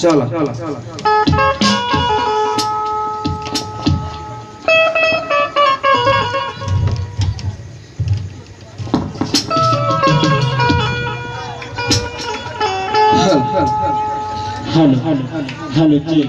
चलो hello hello जी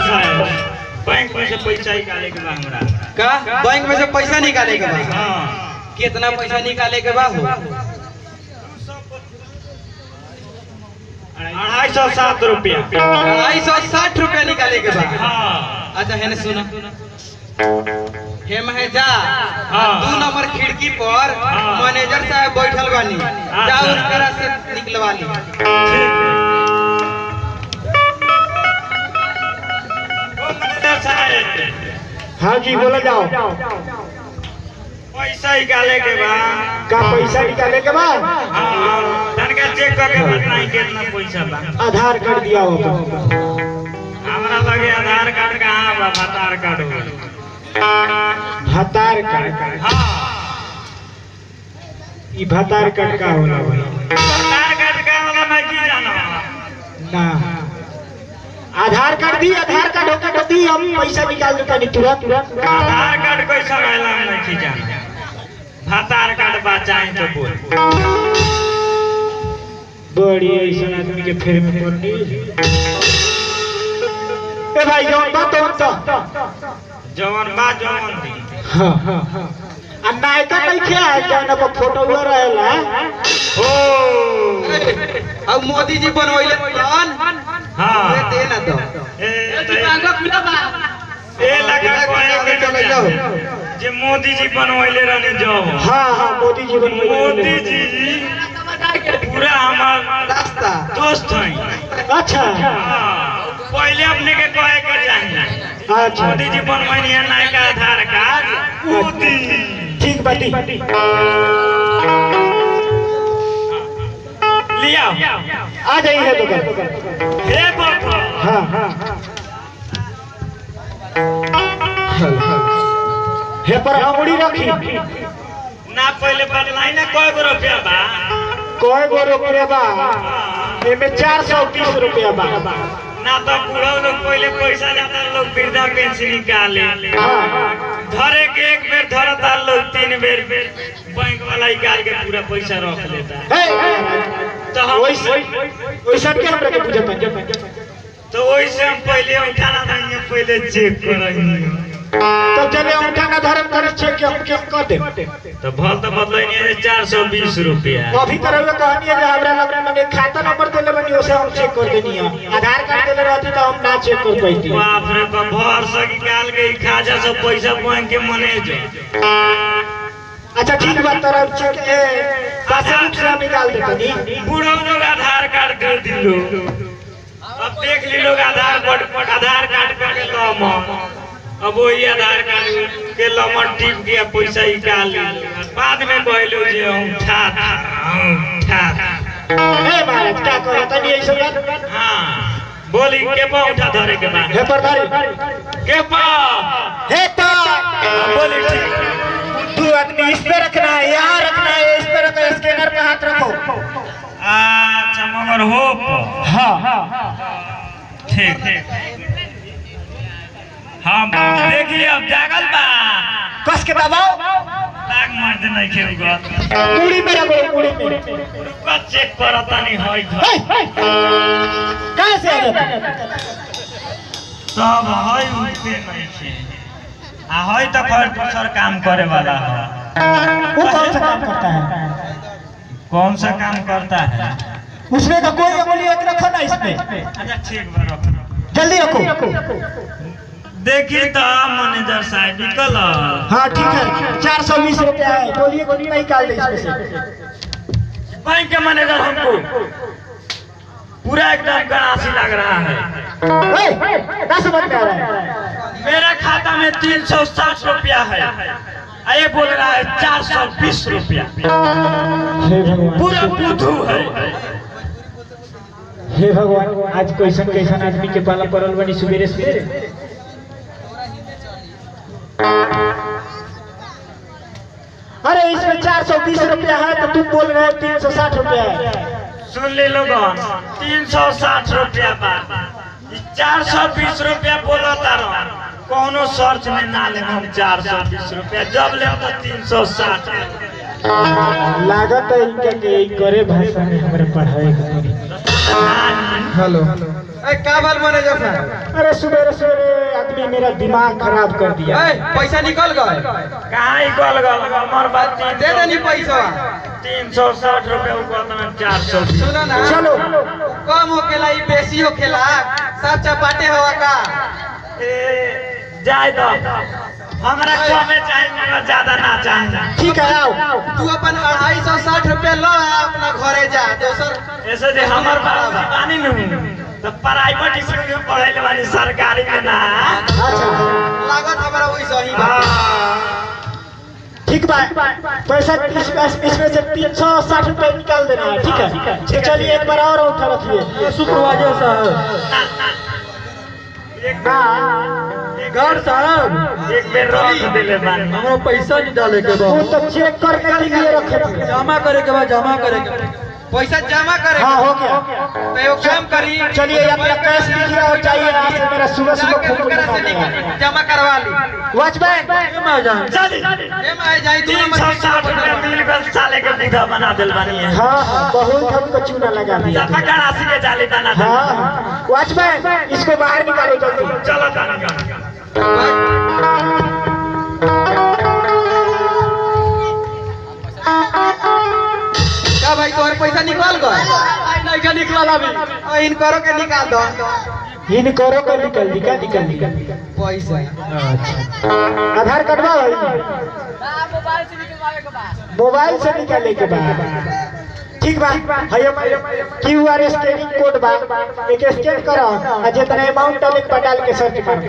bank में से पैसा निकाले के बा हमरा का बैंक में से पैसा निकाले के बा? हाँ कितना पैसा निकाले के बा हो? 250 रुपया 260 रुपया निकाले के बा। हाँ अच्छा है ना सुनो हेम है जा हाँ। 2 नंबर खिड़की पर हाँ। मैनेजर साहब बैठल बानी जा उनकरा से निकलवा ली। ठीक है हाँ जी बोला जाओ। पैसा निकाले के बा का पैसा निकाले के बाद हाँ तनका चेक करके बताई कितना पैसा बा। आधार कार्ड दिया हो हमरा लगे आधार कार्ड कहाँ बा आधार कार्ड हो भतार कार्ड हाँ ई भतार कार्ड का होला भाई आधार कार्ड का होला मैं की जाना ना आधार कार्ड दी आधार कार्ड होके तो दी हम पैसा निकाल देता नहीं तुरंत आधार कार्ड कैसा रहला मैं की जाना आधार कार्ड बचाएं तो बोल बड़ी ऐसा आदमी के फेर में पड़नी ए भाई जौन बात तो जवन बा जवन दी हां हां हां आ नायका नहीं क्या है जौन पर फोटो हुआ रहेला ओ अब मोदी जी बनवैले कौन हां दे ना तो ए लगा कोई के जाओ जे मोदी जी बनवैले रहने जाओ हां हां मोदी जी मोदी जी पूरा हमार रास्ता दोस्त हैं अच्छा पहले अपने के कहे के चाहिए अच्छा मोदी जी बनवानी है नायका आधार कार्ड मोदी ठीक बाटी लिया आ जाइए दुकान हे बाबा हां हां हे पर अंगुड़ी रखी ना पहले बदलाई ना कोई गो रुपया बा कोई गो रुपया बा एमे 420 रुपया बा ना तो बूढ़ा लोग पहले पैसा जाता लोग वृद्धा पेंशन निकाले हां धरे के एक बेर धरता लोग 3 बेर बैंक वाला निकाल के पूरा पैसा रख लेता तो हम वैसा के हमरा के बुझता तो वैसे हम पहले उठाना देंगे पहले चेक करेंगे तो चले उठाना धर्म कर चेक के हम कर दे तो भल तो बदलाई है 420 रुपया अभी तरह में कहनी है जे हमरा लग में खाता नंबर देले बनी ओसे हम चेक कर देनी है आधार कार्ड देले रहती तो हम ना चेक कर पाती बाप रे बाप भर से निकाल के खाजा सब पैसा बैंक के मैनेजर अच्छा ठीक बात तरह चेक के पासबुक से निकाल देता नी बूढ़ा लोग आधार कार्ड कर दिलो अब देख ली लोग आधार कार्ड पे लम अब वही आधार कार्ड के लमन टिप दिया पैसा निकाल ली बाद में कहलो जे हम ठा ए महाराज क्या कहता नहीं ऐसा बात हां बोली के पा उठा धरे के बाद हे परदारी के पा हे तो बोली ठीक तू आदमी इस पे रखना है यहाँ रखना है इस पे रखो स्कैनर पे हाथ रखो अच्छा मगर हो हाँ ठीक हाँ देखिए अब जागल बा कस के दबाओ लाग मार दे नहीं खेलूगा पूरी मेरा बोलो पूरी मेरे रुका चेक करता नहीं होई कहाँ से आ जाता सब होई उठते नहीं छे आ होई तो खैर दूसर काम करे वाला है वो कौन सा काम करता है? कौन सा काम करता है? उसमें का कोई उंगली एक रखो ना इसमें। अच्छा ठीक बा रखो। जल्दी रखो। देखिए तो मैनेजर साहब निकल। हाँ ठीक है, 420 रुपया है, बोलिए कितना निकाल दे इसमें से। बैंक के मैनेजर हमको पूरा एकदम गणासी लग रहा है। ना समझ में आ रहा है? मेरा खाता में 360 रुपया है, ये बोल रहा है 420 रुपया। हे भगवान, पूरा बुद्धू है। हे भगवान, आज कैसन कैसन आदमी के पाला पड़ल बनी सुबेरे सुबेरे। अरे इसमें 420 रुपया है तो तुम बोल रहे हो 360 रुपया है। सुन ले लोगन, 360 रुपया बा, 420 रुपया बोला तारो। कोनो सर्च में ना ले हम 420 रुपया, जब ले तो 360। लागत है इनके के करे भाषा में हमारे पढ़ाई करी। हेलो, का बाल मैनेजर साहब? अरे सुबेरे सुबेरे आदमी मेरा दिमाग खराब कर दिया। पैसा निकल गए? कहाँ निकल गल? हमार बात दे देनी पैसा। 360 रुपया ऊपर में 420। सुनो ना, चलो कम होकेला ई बेसी होकेला, सब चपाटे हवा का। जाए दो, हमरा कमे चाहिए, हमरा ज्यादा ना चाहिए। ठीक है, आओ। तू अपन 260 रुपया लो अपना घरे जा। दोसर ऐसे जे हमर बाप पानी नहीं तो प्राइवेट स्कूल में पढ़े वाली सरकारी में ना। अच्छा, लागत हमारा वही सही बा। ठीक बा, पैसा इसमें से 360 रुपए निकाल देना है। ठीक है, चलिए एक बार और उठा रखिए। सुपरवाइजर साहब, गौर साहब, एक बेर रख देले बानी। हमरा पैसा निकाले के वो तो चेक करने के लिए रखे थे। जमा करे के बाद जमा करे के पैसा जमा करे। हाँ हो गया। तो एगो काम करी, चलिए अपना कैश लीजिए और जाइए यहाँ से। मेरा सुबह सुबह खूब जमा करवा ली। वॉचमैन चली जाई 360 रुपया मिल गल, साले के बुढ़ा बना दिल बानी है। हाँ हाँ, बहुत हमको चूना लगा दिया। जब गणासी के जाली दाना। हाँ, वॉचमैन इसको बाहर निकालो जल्दी। चलो दाना। का भाई तोहर पैसा निकाल गए? नहीं का निकला अभी। इन करो के निकाल दो। इन करो का निकल पैसा अच्छा, आधार कार्ड बा भाई? मोबाइल से निकाले के बाद। ठीक बा, QR स्कैनिंग कोड बा, एक स्कैन करो और जितना अमाउंट डाले के डाल के सर्च मारो।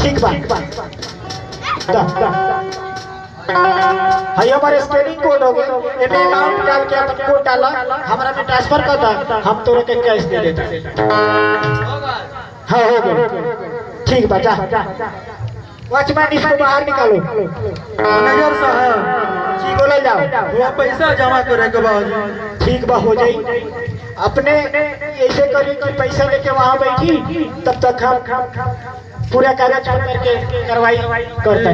ठीक बा, हाई हमारे स्कैनिंग कोड हो गए। एमे अमाउंट डाल के अपन कोड डाला, हमरा में ट्रांसफर कर दा, हम तोरे के कैश दे देता। हाँ हो गए। ठीक बा, जा। वॉचमैन इसको बाहर निकालो। मैनेजर साहब, जी बोले जाओ। वो पैसा जमा करे के बाद ठीक बा, हो जाई। अपने ऐसे करी कि पैसा लेके वहाँ बैठी, तब तक हम पूरा कागज करके कार्रवाई करता।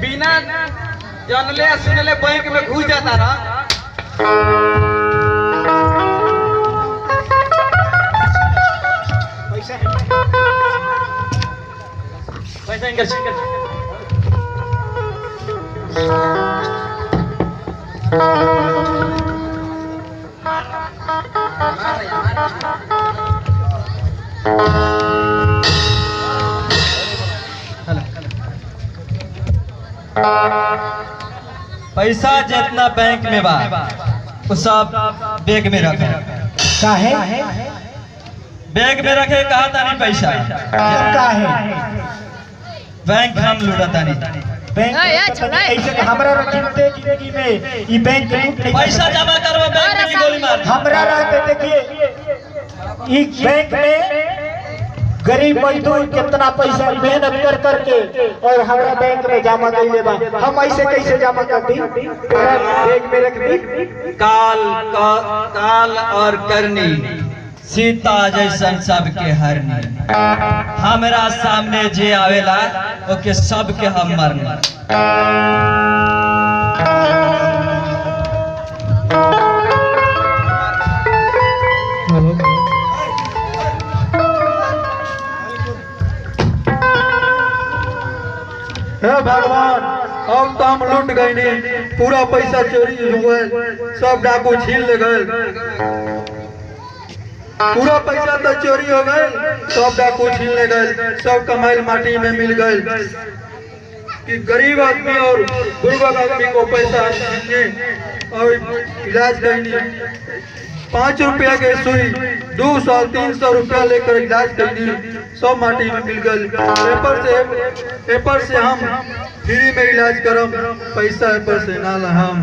बिना जानले सुनले बैंक में घुस जाता रहा। पैसा इनका पैसा जितना बैंक में बा वो सब बैग में रखे। काहे? बैग में रखे कहा तानी पैसा काहे? बैंक हम लूटा नहीं। बैंक ऐसे हमरा जिंदगी में ई बैंक पैसा जमा करवा बैंक में गोली मार। हमरा रहते देखिए, ई बैंक में गरीब मजदूर कितना पैसा मेहनत कर करके और हमारा बैंक में जमा कैले बा। हम ऐसे कैसे जमा कर दी? बैंक में रख दी। काल और करनी सीता जैसन सबके हरनी। हमरा सामने जे आवेला ओके सबके हम मरना। हे भगवान, अब तो हम लूट गए नहीं, पूरा पैसा चोरी हो गए, सब डाकू छीन ले गए। पूरा पैसा तो चोरी हो गए, सब डाकू छीन ले गए, सब कमाई माटी में मिल गए। कि गरीब आदमी और बुजुर्ग आदमी को पैसा छीनने और इलाज करने 5 रुपया के सुई 200-300 रुपया लेकर इलाज करनी, सब माटी में मिल गए। पेपर से हम फ्री में इलाज करम, पैसा पेपर से ना लहम।